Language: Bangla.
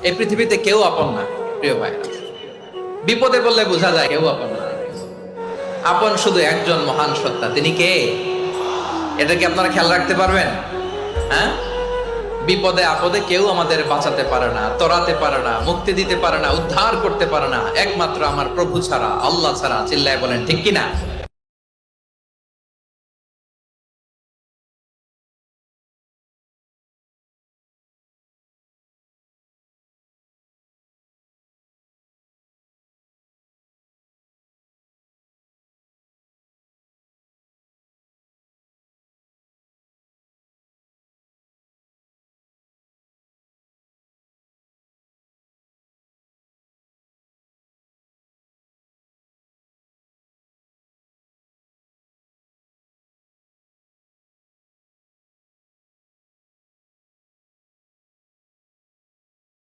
এই পৃথিবীতে কেউ আপন না প্রিয় ভাই। বিপদে বললে বোঝা যায় কেউ আপন না। আপন শুধু একজন মহান সত্তা, তিনি কে? এটা কি আপনারা খেয়াল রাখতে পারবেন? হ্যাঁ, বিপদে আপদে কেউ আমাদের বাঁচাতে পারে না, তরাতে পারে না, মুক্তি দিতে পারে না, উদ্ধার করতে পারে না, একমাত্র আমার প্রভু ছাড়া, আল্লাহ ছাড়া। চিল্লায় বলেন ঠিক কিনা?